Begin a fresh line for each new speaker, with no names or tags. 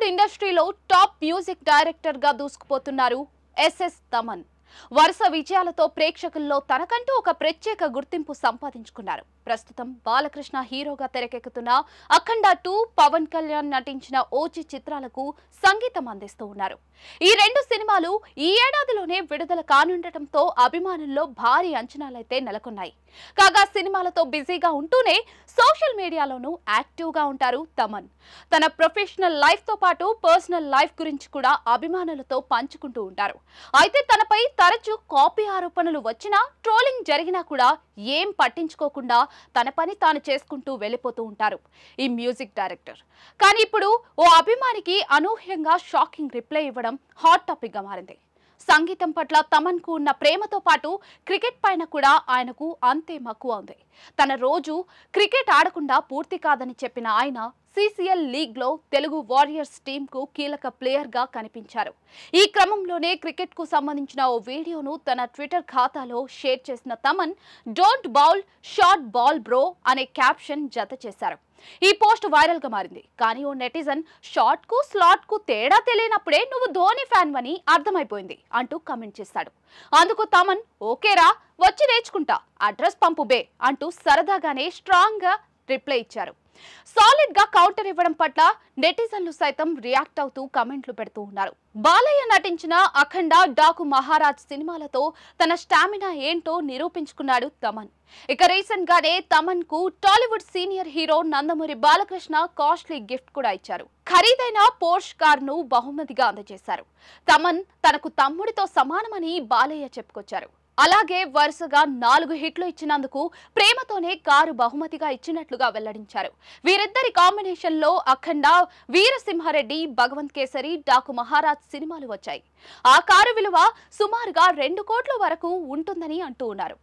బాలీవుడ్ ఇండస్ట్రీలో top music director గా దూసుకుపోతున్నారు SS Thaman. వరుస విజయాలతో ప్రేక్షకుల్లో తనకంటూ ఒక ప్రత్యేక గుర్తింపు సంపాదించుకున్నారు. ప్రస్తుతం బాలకృష్ణ హీరోగా తెరకెక్కుతున్న అఖండ 2, పవన్ కళ్యాణ్ నటించిన ఓజీ చిత్రాలకు సంగీతం అందిస్తూ ఉన్నారు. ఈ రెండు సినిమాలు ఈ ఏడాదిలోనే విడుదల కానుండటంతో అభిమానుల్లో భారీ అంచనాలైతే నెలకొన్నాయి. కాగా సినిమాలతో బిజీగా ఉంటూనే సోషల్ మీడియాలోనూ యాక్టివ్గా ఉంటారు తమన్. తన ప్రొఫెషనల్ లైఫ్ తో పాటు పర్సనల్ లైఫ్ గురించి కూడా అభిమానులతో పంచుకుంటూ ఉంటారు. అయితే తనపై తరచూ కాపీ ఆరోపణలు వచ్చినా, ట్రోలింగ్ జరిగినా కూడా ఏం పట్టించుకోకుండా తన పని తాను చేసుకుంటూ వెళ్ళిపోతూ ఉంటారు ఈ మ్యూజిక్ డైరెక్టర్. కానీ ఇప్పుడు ఓ అభిమానికి అనూహ్యంగా షాకింగ్ రిప్లై ఇవ్వడం హాట్ టాపిక్ గా మారింది. సంగీతం పట్ల తమన్ కు ఉన్న ప్రేమతో పాటు క్రికెట్ పైన కూడా ఆయనకు అంతే మక్కువ ఉంది. తన రోజు క్రికెట్ ఆడకుండా పూర్తి కాదని చెప్పిన ఆయన CCL లీగ్ లో తెలుగు వారియర్స్ టీమ్ కు కీలక ప్లేయర్ గా కనిపించారు. ఈ క్రమంలోనే క్రికెట్ కు సంబంధించిన ఓ వీడియోను తన ట్విట్టర్ ఖాతాలో షేర్ చేసిన Thaman don't bowl short ball bro అనే క్యాప్షన్ జత చేశారు. ఈ పోస్ట్ వైరల్ గా మారింది. కానీ ఓ నెటిజన్ షార్ట్ కు స్లాట్ కు తేడా తెలియనప్పుడే నువ్వు ధోని ఫ్యాన్ వని అర్థమైపోయింది అంటూ కమెంట్ చేశాడు. అందుకు తమన్ ఓకేరా వచ్చి నేర్చుకుంటా, అడ్రస్ పంపు బే అంటూ సరదాగానే స్ట్రాంగ్ గా రిప్లై ఇచ్చారు. సాలిడ్ గా కౌంటర్ ఇవ్వడం పట్ల నెటిజన్లు సైతం రియాక్ట్ అవుతూ కమెంట్లు పెడుతూ ఉన్నారు. బాలయ్య నటించిన అఖండ, డాకు మహారాజ్ సినిమాలతో తన స్టామినా ఏంటో నిరూపించుకున్నాడు తమన్. ఇక రీసెంట్ గానే తమన్ కు Tollywood senior hero Nandamuri Balakrishna costly gift కూడా ఇచ్చారు. ఖరీదైన పోర్ష్ కార్ ను బహుమతిగా అందజేశారు. తమన్ తనకు తమ్ముడితో సమానమని బాలయ్య చెప్పుకొచ్చారు. అలాగే వరుసగా 4 హిట్లు ఇచ్చినందుకు ప్రేమతోనే కారు బహుమతిగా ఇచ్చినట్లుగా వెల్లడించారు. వీరిద్దరి కాంబినేషన్ లో అఖండ, వీరసింహారెడ్డి, భగవంత్ కేసరి, డాకు మహారాజ్ సినిమాలు వచ్చాయి. ఆ కారు విలువ సుమారుగా 2 కోట్ల వరకు ఉంటుందని అంటూ ఉన్నారు.